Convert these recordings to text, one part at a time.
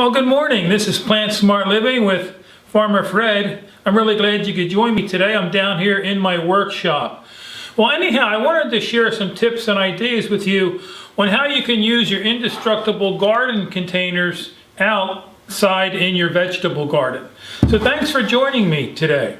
Well, good morning. This is Plant Smart Living with Farmer Fred. I'm really glad you could join me today. I'm down here in my workshop. Well, anyhow, I wanted to share some tips and ideas with you on how you can use your indestructible garden containers outside in your vegetable garden. So thanks for joining me today.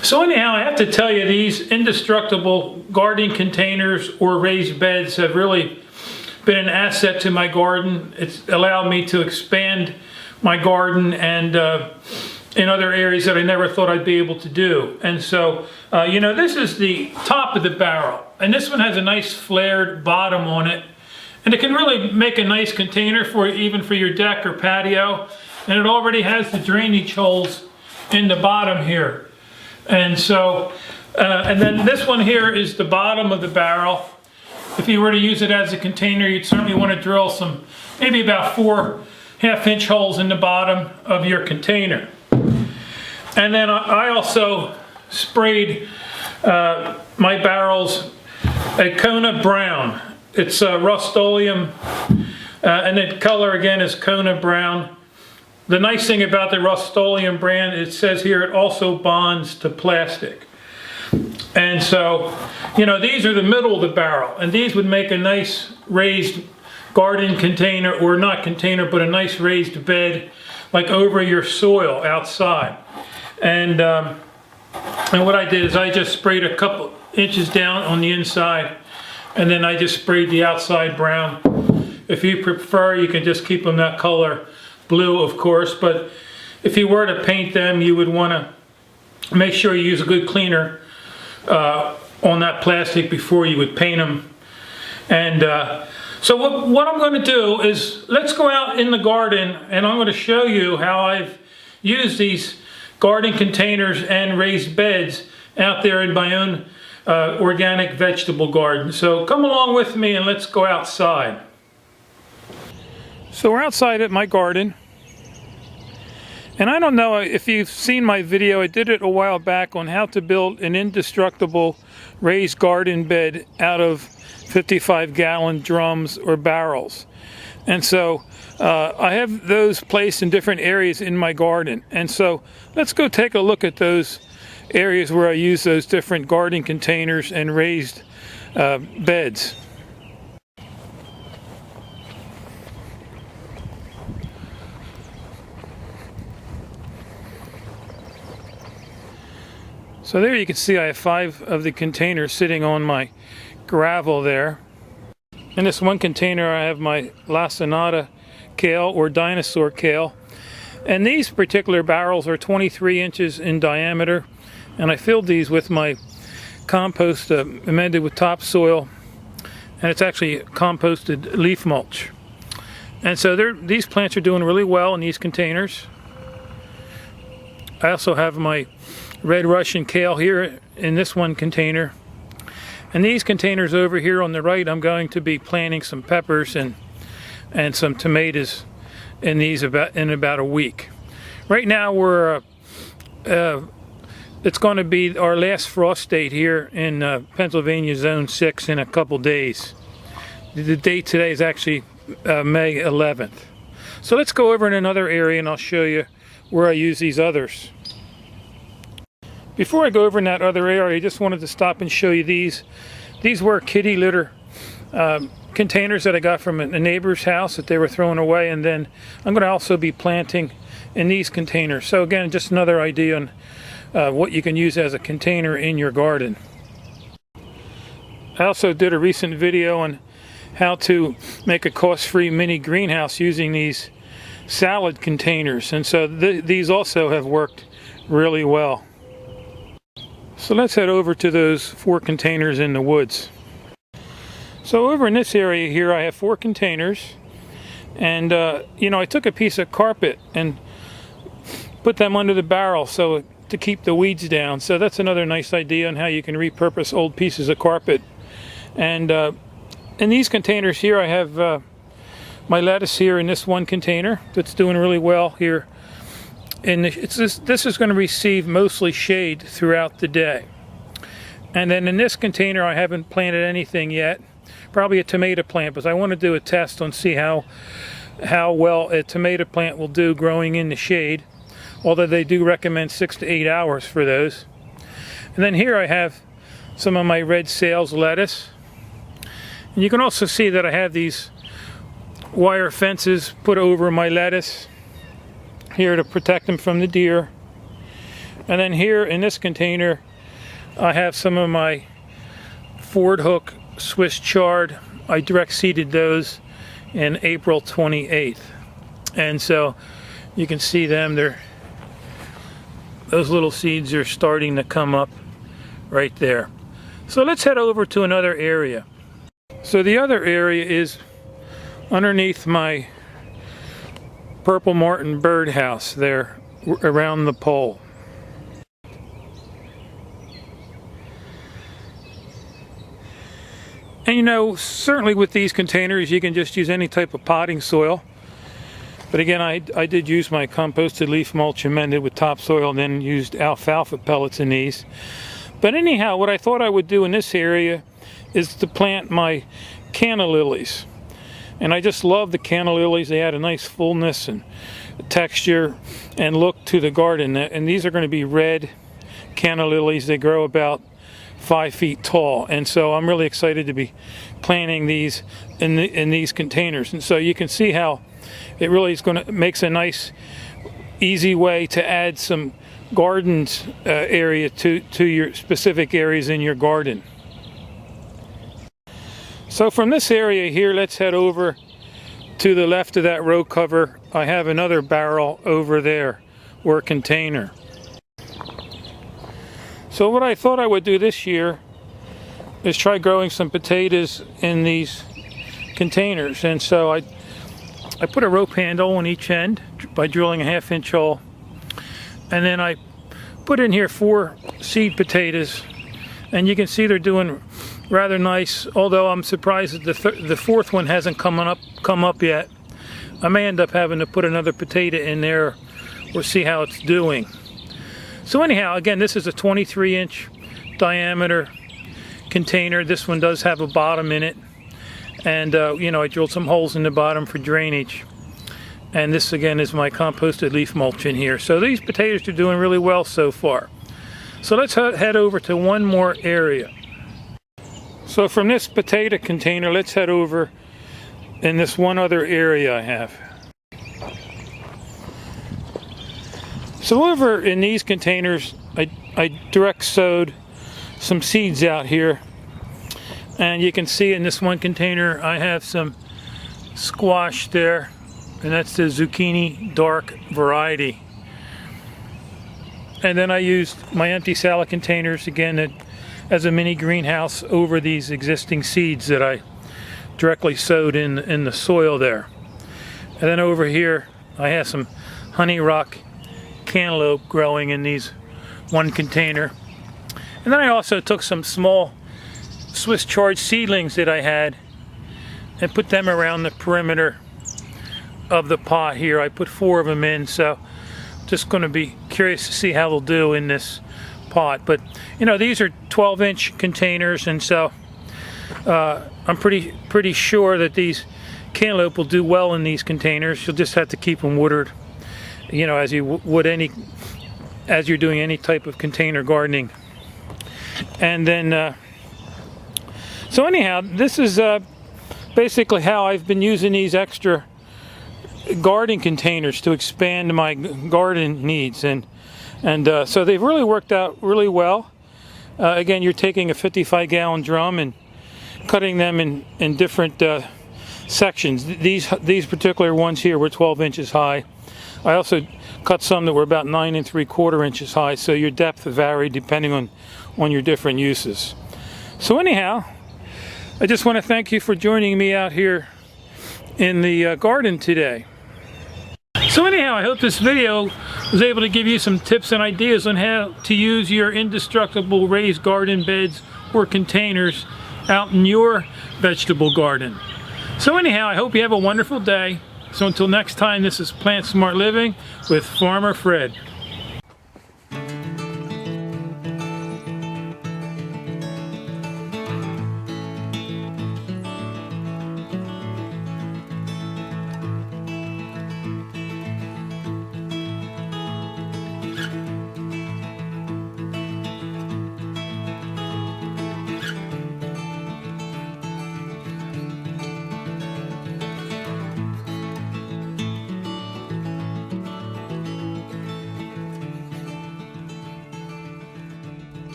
So anyhow, I have to tell you, these indestructible gardening containers or raised beds have really been an asset to my garden. It's allowed me to expand my garden and in other areas that I never thought I'd be able to do. And so, this is the top of the barrel. And this one has a nice flared bottom on it. And it can really make a nice container for even for your deck or patio. And it already has the drainage holes in the bottom here. And so, and then this one here is the bottom of the barrel. If you were to use it as a container, you'd certainly want to drill some, maybe about 4 half-inch holes in the bottom of your container. And then I also sprayed my barrels a Kona brown. It's Rust-Oleum, and the color again is Kona brown. The nice thing about the Rust-Oleum brand, it says here it also bonds to plastic. And so, these are the middle of the barrel, and these would make a nice raised garden container, or not container, but a nice raised bed, like over your soil outside. And what I did is I just sprayed a couple inches down on the inside, and then I just sprayed the outside brown. If you prefer, you can just keep them that color. Blue, of course, but if you were to paint them, you would want to make sure you use a good cleaner on that plastic before you would paint them. And so what I'm going to do is, let's go out in the garden and I'm going to show you how I've used these garden containers and raised beds out there in my own organic vegetable garden. So come along with me and let's go outside. So we're outside at my garden, and I don't know if you've seen my video. I did it a while back on how to build an indestructible raised garden bed out of 55-gallon drums or barrels. And so I have those placed in different areas in my garden. And so let's go take a look at those areas where I use those different garden containers and raised beds. So there you can see I have 5 of the containers sitting on my gravel there. In this one container I have my lacinato kale or dinosaur kale. And these particular barrels are 23 inches in diameter. And I filled these with my compost amended with topsoil. And it's actually composted leaf mulch. And so these plants are doing really well in these containers. I also have my red Russian kale here in this one container, and these containers over here on the right, I'm going to be planting some peppers and some tomatoes in these in about a week. Right now we're it's going to be our last frost date here in Pennsylvania Zone 6 in a couple days. The date today is actually May 11th. So let's go over in another area and I'll show you where I use these others. Before I go over in that other area, I just wanted to stop and show you these. These were kitty litter containers that I got from a neighbor's house that they were throwing away, and then I'm going to also be planting in these containers. So again, just another idea on what you can use as a container in your garden. I also did a recent video on how to make a cost-free mini greenhouse using these salad containers, and so these also have worked really well. So let's head over to those 4 containers in the woods. So over in this area here I have 4 containers, And you know, I took a piece of carpet and put them under the barrel so to keep the weeds down. So that's another nice idea on how you can repurpose old pieces of carpet. And in these containers here, I have my lettuce here in this one container that's doing really well here. And this is going to receive mostly shade throughout the day. And then in this container, I haven't planted anything yet. Probably a tomato plant, because I want to do a test on see how well a tomato plant will do growing in the shade. Although they do recommend 6 to 8 hours for those. And then here I have some of my red sales lettuce. And you can also see that I have these wire fences put over my lettuce here to protect them from the deer. And then here in this container I have some of my Ford Hook Swiss chard. I direct seeded those in April 28th. And so you can see them, those little seeds are starting to come up right there. So let's head over to another area. So the other area is underneath my purple martin birdhouse there around the pole. And you know, certainly with these containers you can just use any type of potting soil. But again, I did use my composted leaf mulch amended with topsoil and then used alfalfa pellets in these. But anyhow, what I thought I would do in this area is to plant my canna lilies. And I just love the canna lilies. They add a nice fullness and texture and look to the garden. And these are going to be red canna lilies. They grow about 5 feet tall. And so I'm really excited to be planting these in these containers. And so you can see how it really is going to makes a nice, easy way to add some gardens area to your specific areas in your garden. So from this area here, let's head over to the left of that row cover. I have another barrel over there, or container. So what I thought I would do this year is try growing some potatoes in these containers. And so I put a rope handle on each end by drilling a 1/2 inch hole. And then I put in here 4 seed potatoes. And you can see they're doing rather nice, although I'm surprised that the 4th one hasn't come up yet. I may end up having to put another potato in there or see how it's doing. So anyhow, again, this is a 23-inch diameter container. This one does have a bottom in it. And you know, I drilled some holes in the bottom for drainage. And this again is my composted leaf mulch in here. So these potatoes are doing really well so far. So let's head over to one more area. So from this potato container, let's head over in this one other area I have. So over in these containers, I direct sowed some seeds out here. And you can see in this one container I have some squash there, and that's the zucchini dark variety. And then I used my empty salad containers again as a mini greenhouse over these existing seeds that I directly sowed in the soil there. And then over here I have some honey rock cantaloupe growing in these one container. And then I also took some small Swiss chard seedlings that I had and put them around the perimeter of the pot here. I put 4 of them in, so just going to be curious to see how they'll do in this pot. But you know, these are 12-inch containers, and so I'm pretty sure that these cantaloupe will do well in these containers. You'll just have to keep them watered, you know, as you would as you're doing any type of container gardening. And then so anyhow, this is basically how I've been using these extra garden containers to expand my garden needs, and so they've really worked out really well. Again, you're taking a 55-gallon drum and cutting them in different sections. These particular ones here were 12 inches high. I also cut some that were about 9 3/4 inches high, so your depth varied depending on your different uses. So anyhow, I just want to thank you for joining me out here in the garden today. So anyhow, I hope this video was able to give you some tips and ideas on how to use your indestructible raised garden beds or containers out in your vegetable garden. So anyhow, I hope you have a wonderful day. So until next time, this is Plant Smart Living with Farmer Fred.